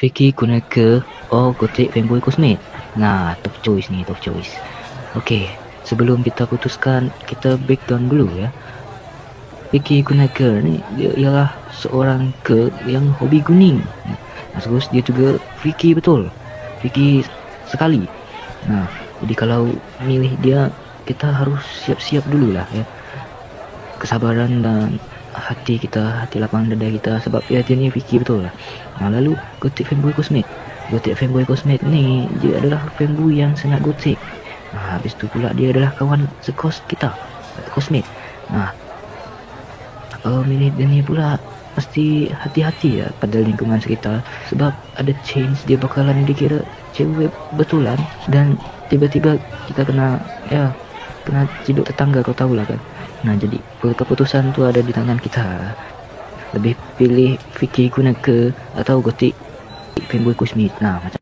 Vicky Kuneke or Gotik Fanboy Cosmate. Nah, top choice ni, top choice. Okay, sebelum kita putuskan, kita breakdown dulu ya. Vicky Kuneke ni dia ialah seorang ke yang hobi kuning. Terus dia juga Vicky betul. Vicky sekali. Nah, jadi kalau milih dia, kita harus siap-siap dulu lah ya. Kesabaran dan hati kita, hati lapang dada kita, sebab dia ni Vicky betul lah. Nah, lalu Gotik Fanboy Cosmate. Gotik Fanboy Cosmate ni dia adalah fanboy yang sangat gotik. Nah, habis tu pula dia adalah kawan sekos kita, Cosmate. Nah, kalau milih dia ni pula mesti hati-hati ya pada lingkungan sekitar, sebab ada chance dia bakalan dikira cewek betulan dan tiba-tiba kita kena ciduk tetangga, kau tahulah kan. Nah, jadi keputusan tu ada di tangan kita. Lebih pilih Vicky Kuneke atau Gotik Fanboy Cosmate. Nah, macam